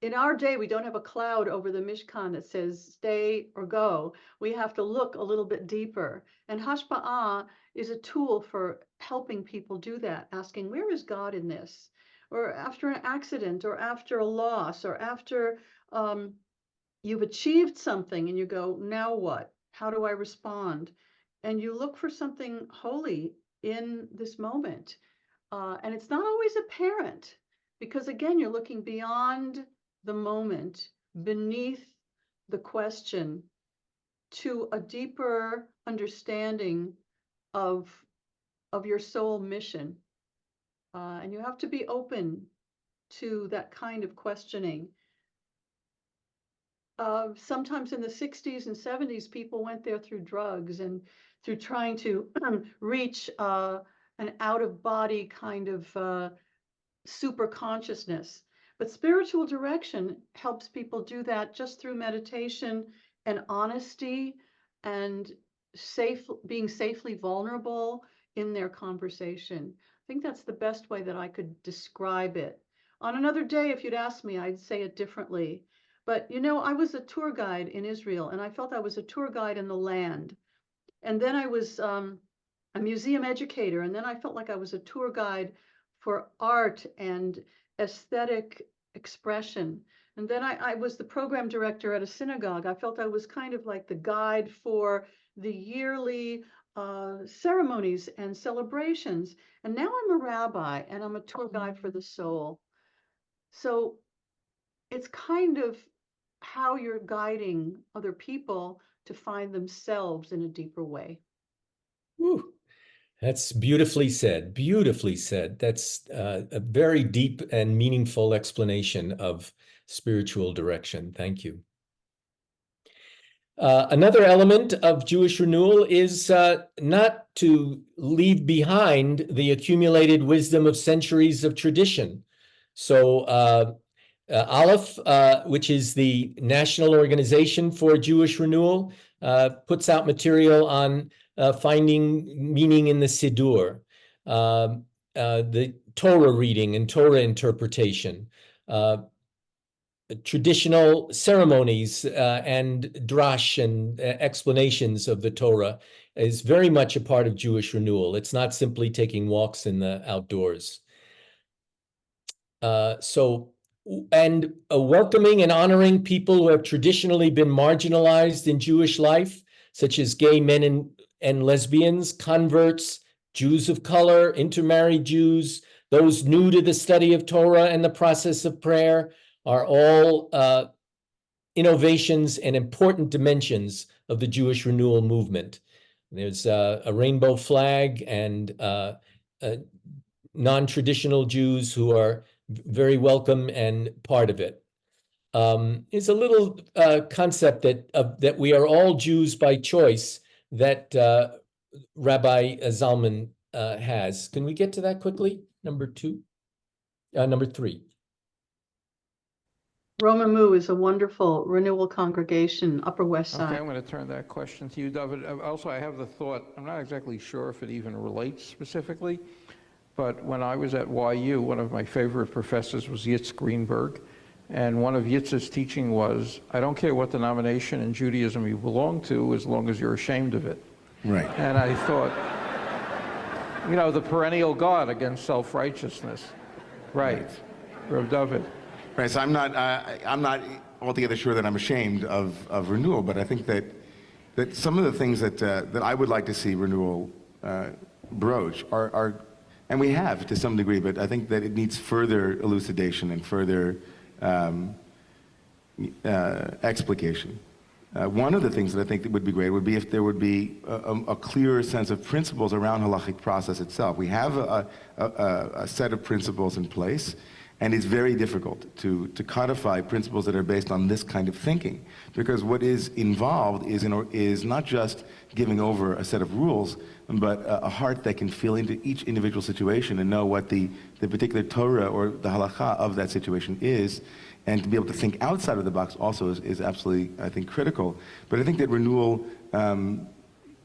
In our day, we don't have a cloud over the Mishkan that says stay or go. We have to look a little bit deeper. And Hashpa'ah is a tool for helping people do that, asking, where is God in this? Or after an accident, or after a loss, or after you've achieved something and you go, now what? How do I respond? And you look for something holy in this moment. And it's not always apparent, because again, you're looking beyond the moment, beneath the question, to a deeper understanding of your soul mission. And you have to be open to that kind of questioning. Sometimes in the 60s and 70s, people went there through drugs and through trying to reach an out-of-body kind of super consciousness. But spiritual direction helps people do that just through meditation and honesty and being safely vulnerable in their conversation. I think that's the best way that I could describe it. On another day, if you'd asked me, I'd say it differently. But I was a tour guide in Israel, and I felt I was a tour guide in the land. And then I was a museum educator, and then I felt like I was a tour guide for art and aesthetic expression. And then I was the program director at a synagogue. I felt I was kind of like the guide for the yearly ceremonies and celebrations. And now I'm a rabbi, and I'm a tour guide for the soul. So it's kind of how you're guiding other people to find themselves in a deeper way. Whew. That's beautifully said. Beautifully said. That's a very deep and meaningful explanation of spiritual direction. Thank you. Another element of Jewish renewal is not to leave behind the accumulated wisdom of centuries of tradition. So Aleph, which is the national organization for Jewish renewal, puts out material on finding meaning in the Siddur, the Torah reading and Torah interpretation. traditional ceremonies and drash and explanations of the Torah is very much a part of Jewish renewal. It's not simply taking walks in the outdoors. And welcoming and honoring people who have traditionally been marginalized in Jewish life, such as gay men and lesbians, converts, Jews of color, intermarried Jews, those new to the study of Torah and the process of prayer, are all innovations and important dimensions of the Jewish renewal movement. There's a rainbow flag and non-traditional Jews who are very welcome and part of it. It's a little concept that we are all Jews by choice that Rabbi Zalman has. Can we get to that quickly? Number 3. Romemu is a wonderful renewal congregation, Upper West Side. Okay, I'm going to turn that question to you, David. Also, I have the thought, I'm not exactly sure if it even relates specifically, but when I was at YU, one of my favorite professors was Yitz Greenberg, and one of Yitz's teaching was, I don't care what denomination in Judaism you belong to, as long as you're ashamed of it. Right. And I thought, you know, the perennial God against self-righteousness. Right. Reb David. Right, so I'm not altogether sure that I'm ashamed of renewal, but I think that some of the things that I would like to see renewal broach are, and we have to some degree, but I think that it needs further elucidation and further explication. One of the things that I think that would be great would be if there would be a clearer sense of principles around halachic process itself. We have a set of principles in place, and it's very difficult to codify principles that are based on this kind of thinking, because what is involved is not just giving over a set of rules, but a heart that can feel into each individual situation and know what the particular Torah or the halakha of that situation is, and to be able to think outside of the box also is absolutely, I think, critical. But I think that renewal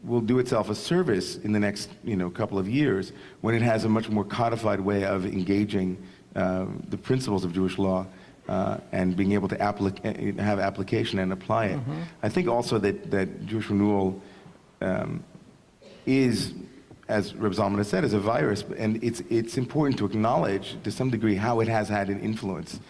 will do itself a service in the next couple of years when it has a much more codified way of engaging the principles of Jewish law and being able to have application and apply it. Mm-hmm. I think also that Jewish renewal is, as Reb Zalman has said, is a virus, and it's important to acknowledge to some degree how it has had an influence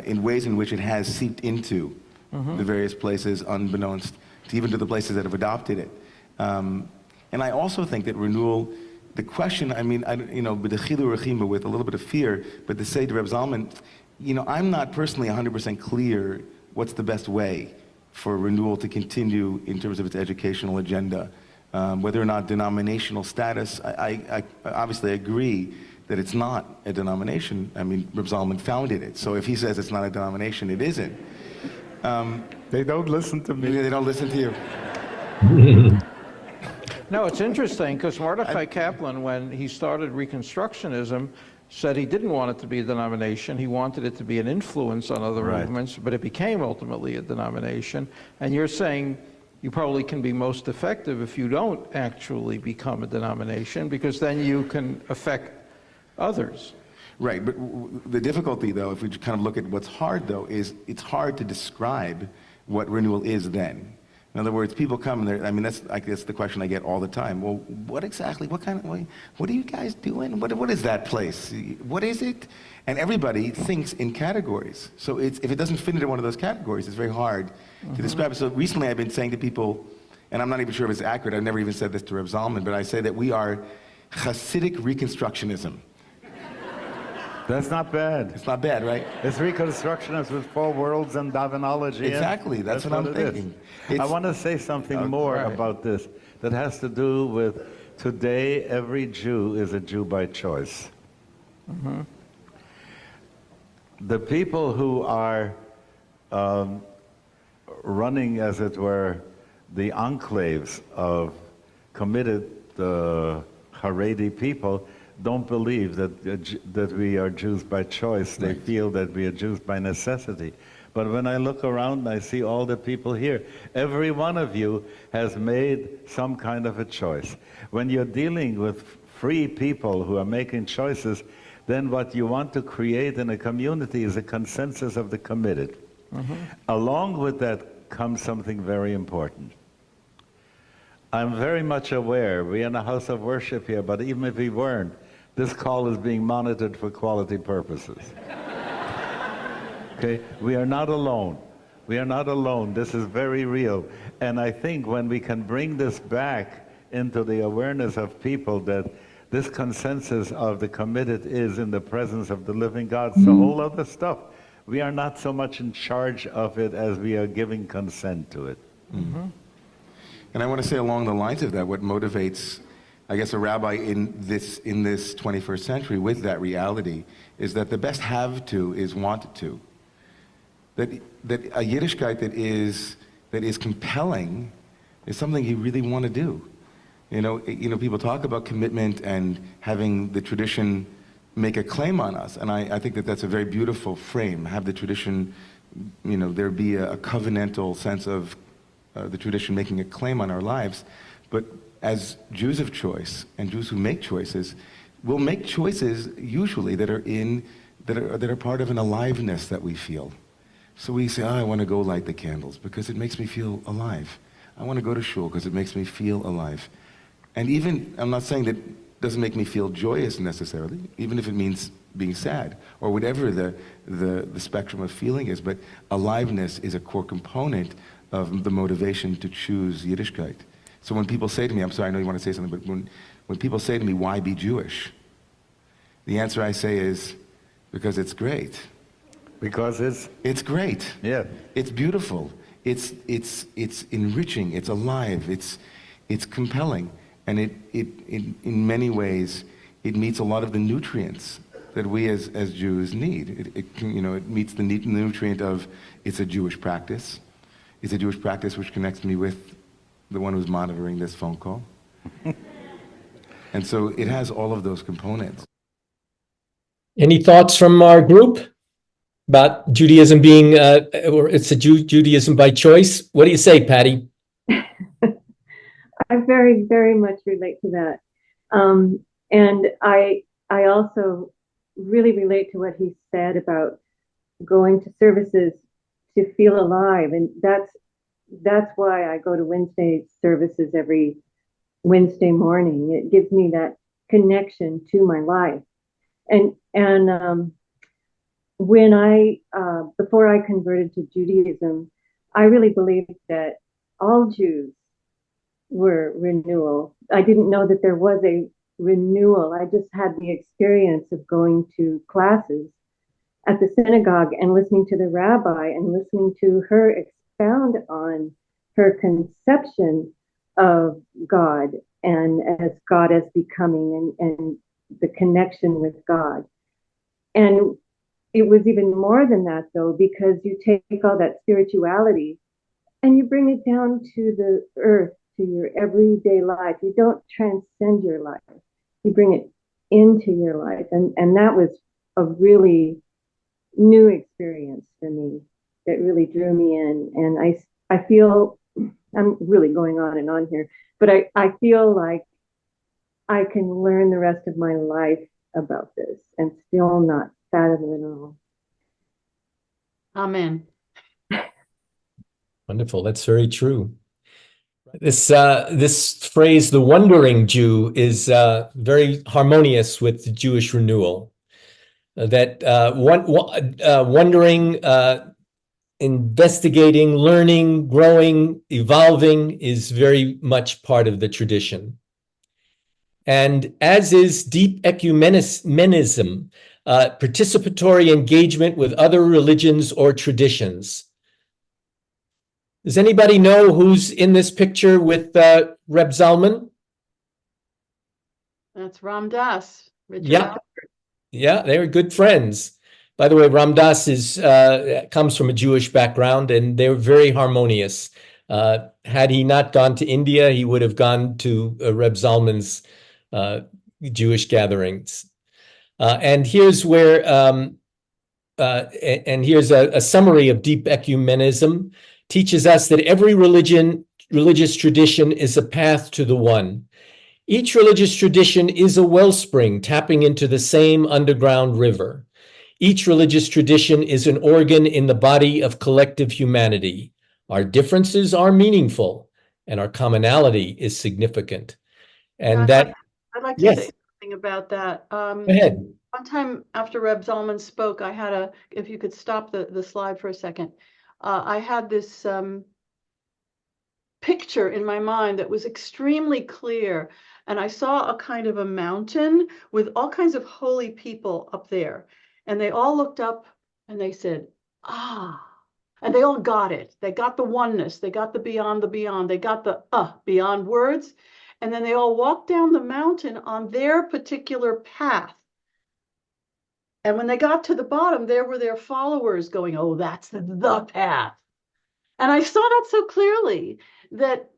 in ways in which it has seeped into the various places unbeknownst even to the places that have adopted it. And I also think that renewal, the question, with a chilu rechima, with a little bit of fear, but to say to Reb Zalman, I'm not personally 100% clear what's the best way for renewal to continue in terms of its educational agenda. Whether or not denominational status, I obviously agree that it's not a denomination. Reb Zalman founded it, so if he says it's not a denomination, it isn't. They don't listen to me. They don't listen to you. No, it's interesting because Mordechai Kaplan, when he started Reconstructionism, said he didn't want it to be a denomination. He wanted it to be an influence on other movements, but it became ultimately a denomination. And you're saying you probably can be most effective if you don't actually become a denomination, because then you can affect others. Right, but the difficulty, though, if we kind of look at what's hard, though, is it's hard to describe what renewal is then. In other words, people come and that's the question I get all the time. Well, what are you guys doing? What is that place? What is it? And everybody thinks in categories. So if it doesn't fit into one of those categories, it's very hard to describe it. So recently I've been saying to people, and I'm not even sure if it's accurate, I've never even said this to Reb Zalman, but I say that we are Hasidic Reconstructionism. That's not bad. It's not bad, right? It's Reconstructionist with 4 worlds and Davinology. Exactly, that's what I'm thinking. I want to say something more about this that has to do with today every Jew is a Jew by choice. Mm-hmm. The people who are running, as it were, the enclaves of committed Haredi people don't believe that we are Jews by choice. They feel that we are Jews by necessity. But when I look around and I see all the people here, every one of you has made some kind of a choice. When you're dealing with free people who are making choices, then what you want to create in a community is a consensus of the committed. Along with that comes something very important. I'm very much aware, we're in a house of worship here, but even if we weren't, this call is being monitored for quality purposes. Okay, we are not alone. We are not alone. This is very real. And I think when we can bring this back into the awareness of people that this consensus of the committed is in the presence of the living God, it's a whole other stuff. We are not so much in charge of it as we are giving consent to it. And I want to say along the lines of that, what motivates, I guess, a rabbi in this 21st century with that reality is that the best have to is want to. That a Yiddishkeit that is compelling is something you really want to do. You know, people talk about commitment and having the tradition make a claim on us, and I think that that's a very beautiful frame. Have the tradition, there be a covenantal sense of the tradition making a claim on our lives. But as Jews of choice and Jews who make choices, will make choices usually that are part of an aliveness that we feel. So we say, I want to go light the candles because it makes me feel alive. I want to go to shul because it makes me feel alive. And even, I'm not saying that it doesn't make me feel joyous necessarily, even if it means being sad, or whatever the spectrum of feeling is, but aliveness is a core component of the motivation to choose Yiddishkeit. So when people say to me, I'm sorry, I know you want to say something, but when people say to me, why be Jewish? The answer I say is, because it's great. Because it's great. Yeah. It's beautiful. It's enriching. It's alive. It's compelling, and it in many ways it meets a lot of the nutrients that we as Jews need. It meets the nutrient of it's a Jewish practice. It's a Jewish practice which connects me with the one who's monitoring this phone call. And so it has all of those components. Any thoughts from our group about Judaism being, or it's a Judaism by choice? What do you say, Patty? I very, very much relate to that. And I also really relate to what he said about going to services to feel alive. And that's why I go to Wednesday services every Wednesday morning. It gives me that connection to my life. And when before I converted to Judaism, I really believed that all Jews were renewal. I didn't know that there was a renewal. I just had the experience of going to classes at the synagogue and listening to the rabbi and listening to her expound on her conception of God and as God as becoming and the connection with God. And it was even more than that, though, because you take all that spirituality and you bring it down to the earth, to your everyday life. You don't transcend your life. You bring it into your life. And that was a really new experience for me that really drew me in. And I feel, I'm really going on and on here, but I feel like I can learn the rest of my life about this and still not fathom it all. Amen. Wonderful. That's very true. This phrase, the wondering Jew, is very harmonious with the Jewish renewal. Wondering, investigating, learning, growing, evolving is very much part of the tradition. And as is deep ecumenism, participatory engagement with other religions or traditions. Does anybody know who's in this picture with Reb Zalman? That's Ram Dass. Richard Yeah. Alpert. Yeah, they were good friends. By the way, Ram Dass comes from a Jewish background, and they're very harmonious. Had he not gone to India, he would have gone to Reb Zalman's Jewish gatherings. And here's where, here's a summary of deep ecumenism. Teaches us that every religious tradition is a path to the one. Each religious tradition is a wellspring tapping into the same underground river. Each religious tradition is an organ in the body of collective humanity. Our differences are meaningful, and our commonality is significant. And I'd that, like to say yes, something about that. go ahead. One time after Reb Zalman spoke, I had if you could stop the slide for a second, I had this picture in my mind that was extremely clear. And I saw a kind of a mountain with all kinds of holy people up there. And they all looked up and they said, ah. And they all got it. They got the oneness. They got the beyond the beyond. They got the beyond words. And then they all walked down the mountain on their particular path. And when they got to the bottom, there were their followers going, oh, that's the path. And I saw that so clearly, that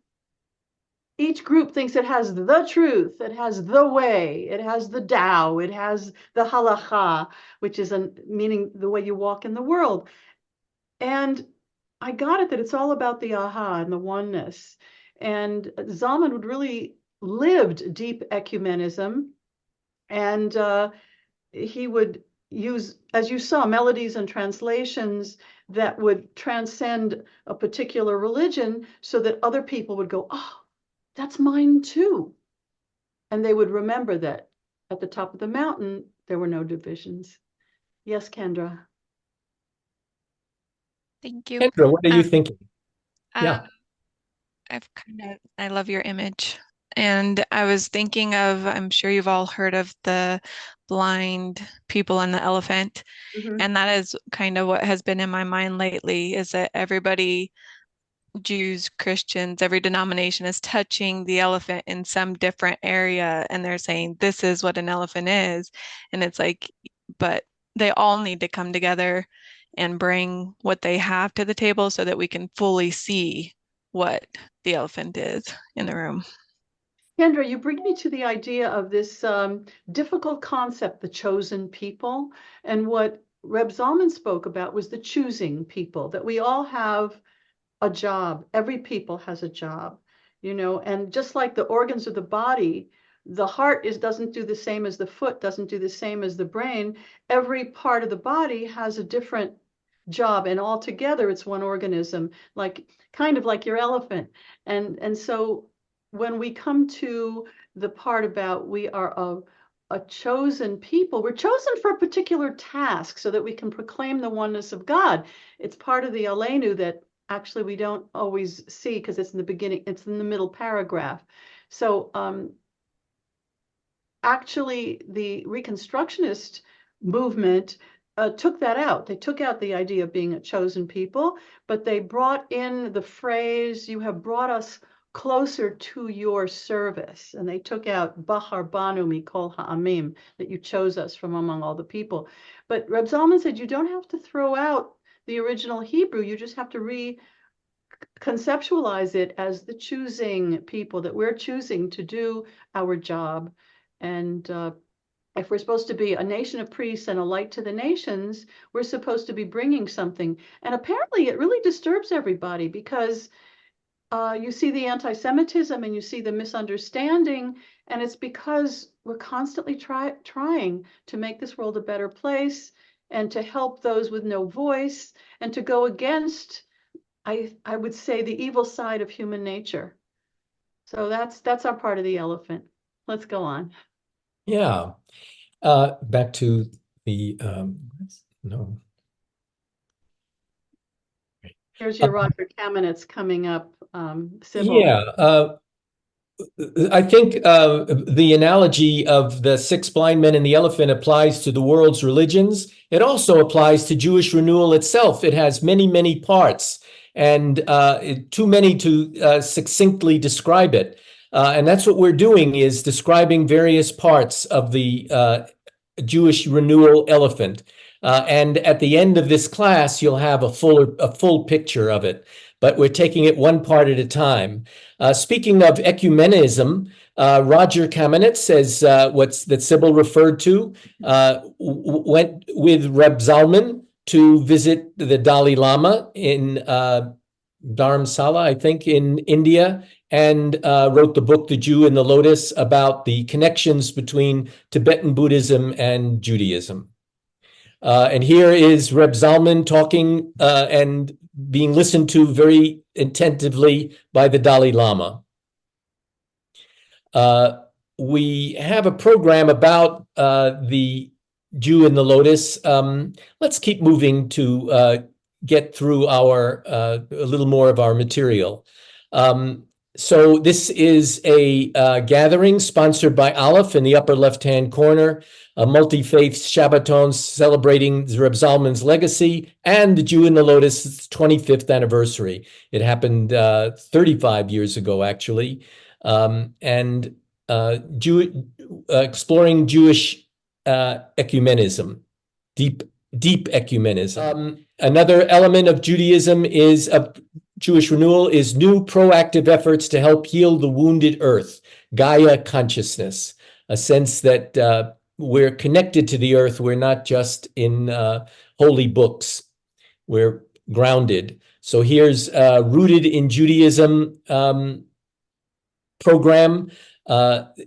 each group thinks it has the truth, it has the way, it has the Tao, it has the halacha, which is meaning the way you walk in the world. And I got it that it's all about the aha and the oneness. And Zalman would really lived deep ecumenism, and he would use, as you saw, melodies and translations that would transcend a particular religion so that other people would go, oh, that's mine too. And they would remember that at the top of the mountain, there were no divisions. Yes, Kendra. Thank you. Kendra, what are you thinking? Yeah. I love your image. And I was thinking of, I'm sure you've all heard of the blind people and the elephant. Mm-hmm. And that is kind of what has been in my mind lately, is that everybody, Jews, Christians, every denomination is touching the elephant in some different area. And they're saying, this is what an elephant is. And it's like, but they all need to come together and bring what they have to the table so that we can fully see what the elephant is in the room. Kendra, you bring me to the idea of this difficult concept, the chosen people. And what Reb Zalman spoke about was the choosing people, that we all have a job. Every people has a job, you know, and just like the organs of the body, the heart doesn't do the same as the foot, doesn't do the same as the brain. Every part of the body has a different job, and all together it's one organism, like kind of like your elephant. And so when we come to the part about we are a chosen people, we're chosen for a particular task so that we can proclaim the oneness of God. It's part of the Aleinu that actually we don't always see because it's in the beginning, it's in the middle paragraph. So actually the Reconstructionist movement took that out. They took out the idea of being a chosen people, but they brought in the phrase, you have brought us closer to your service. And they took out Bahar Banu Mikol Ha'amim, that you chose us from among all the people. But Reb Zalman said you don't have to throw out the original Hebrew, you just have to conceptualize it as the choosing people, that we're choosing to do our job. And if we're supposed to be a nation of priests and a light to the nations, we're supposed to be bringing something. And apparently it really disturbs everybody because you see the anti-Semitism and you see the misunderstanding, and it's because we're constantly trying to make this world a better place and to help those with no voice and to go against, I would say, the evil side of human nature. So that's our part of the elephant. Let's go on. Yeah. Back to the, no. Here's your Roger Kamenetz coming up, Sybil. Yeah. I think the analogy of the 6 blind men and the elephant applies to the world's religions. It also applies to Jewish Renewal itself. It has many, many parts, and too many to succinctly describe it. And that's what we're doing, is describing various parts of the Jewish Renewal elephant. And at the end of this class, you'll have a full picture of it. But we're taking it one part at a time. Speaking of ecumenism, Roger Kamenetz says that Sybil referred to, went with Reb Zalman to visit the Dalai Lama in Dharamsala, I think, in India, and wrote the book, The Jew in the Lotus, about the connections between Tibetan Buddhism and Judaism. And here is Reb Zalman talking and being listened to very attentively by the Dalai Lama. We have a program about the Jew in the Lotus. Let's keep moving to get through our a little more of our material. So this is a gathering sponsored by Aleph in the upper left-hand corner, a multi-faith Shabbaton celebrating Reb Zalman's legacy and the Jew in the Lotus' 25th anniversary. It happened 35 years ago, actually. Exploring Jewish ecumenism, deep ecumenism. Another element of Judaism is Jewish Renewal is new proactive efforts to help heal the wounded earth, Gaia consciousness, a sense that we're connected to the earth. We're not just in holy books. We're grounded. So here's Rooted in Judaism program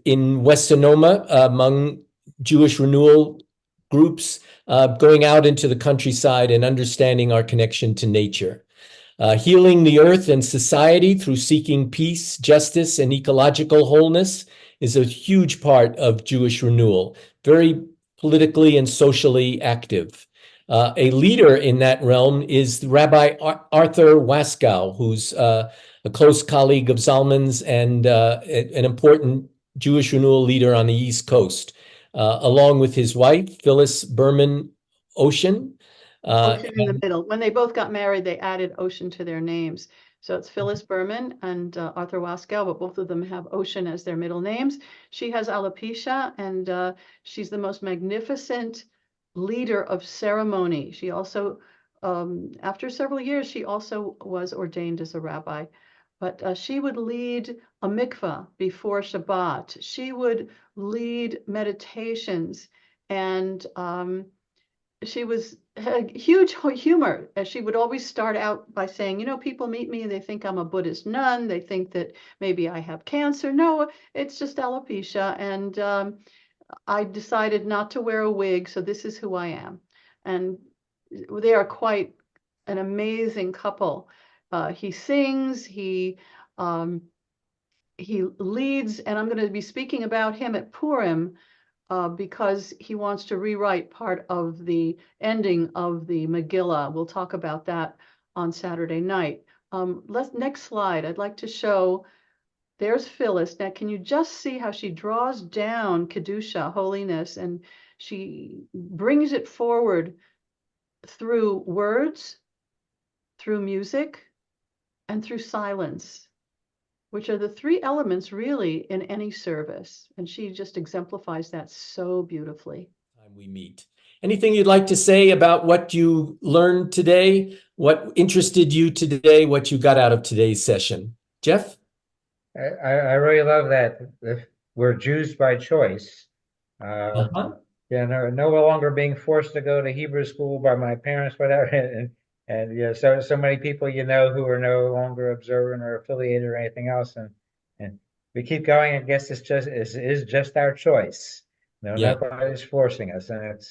in West Sonoma among Jewish Renewal groups, going out into the countryside and understanding our connection to nature. Healing the earth and society through seeking peace, justice, and ecological wholeness is a huge part of Jewish Renewal, very politically and socially active. A leader in that realm is Rabbi Arthur Waskow, who's a close colleague of Zalman's and an important Jewish Renewal leader on the East Coast, along with his wife, Phyllis Berman Ocean. Ocean in the middle. When they both got married, they added Ocean to their names. So it's Phyllis Berman and Arthur Waskow, but both of them have Ocean as their middle names. She has alopecia, and she's the most magnificent leader of ceremony. She also, after several years, she also was ordained as a rabbi. But she would lead a mikvah before Shabbat. She would lead meditations, and she had huge humor. She would always start out by saying, you know, people meet me and they think I'm a Buddhist nun. They think that maybe I have cancer. No, it's just alopecia. And I decided not to wear a wig, so this is who I am. And they are quite an amazing couple. He sings, he leads, and I'm going to be speaking about him at Purim because he wants to rewrite part of the ending of the Megillah. We'll talk about that on Saturday night. Next slide. I'd like to show, there's Phyllis. Now, can you just see how she draws down Kedusha, holiness, and she brings it forward through words, through music, and through silence, which are the three elements really in any service. And she just exemplifies that so beautifully. Time we meet. Anything you'd like to say about what you learned today, what interested you today, what you got out of today's session? Jeff? I really love that we're Jews by choice. Yeah, no longer being forced to go to Hebrew school by my parents, whatever. And yeah, so many people who are no longer observant or affiliated or anything else, and we keep going. I guess it's just our choice. Nobody's forcing us, and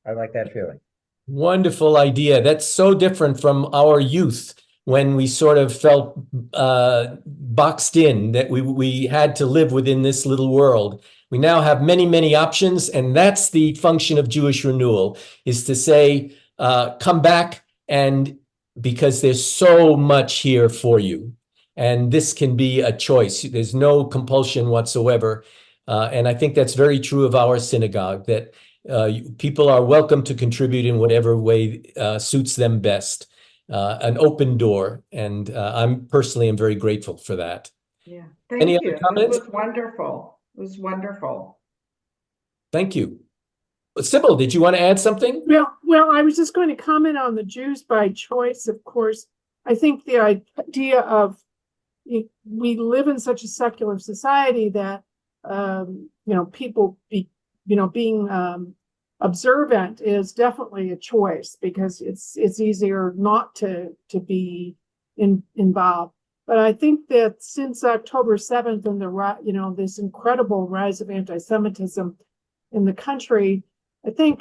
I like that feeling. Wonderful idea. That's so different from our youth when we sort of felt boxed in, that we had to live within this little world. We now have many options, and that's the function of Jewish Renewal, is to say, come back. And because there's so much here for you, and this can be a choice. There's no compulsion whatsoever. And I think that's very true of our synagogue, that people are welcome to contribute in whatever way suits them best. An open door. And I'm personally am very grateful for that. Yeah. Any other comments? It was wonderful. It was wonderful. Thank you. Sybil, did you want to add something? Well, I was just going to comment on the Jews by choice. Of course, I think the idea of we live in such a secular society that people being observant is definitely a choice, because it's easier not to be involved. But I think that since October 7th and this incredible rise of anti-Semitism in the country, I think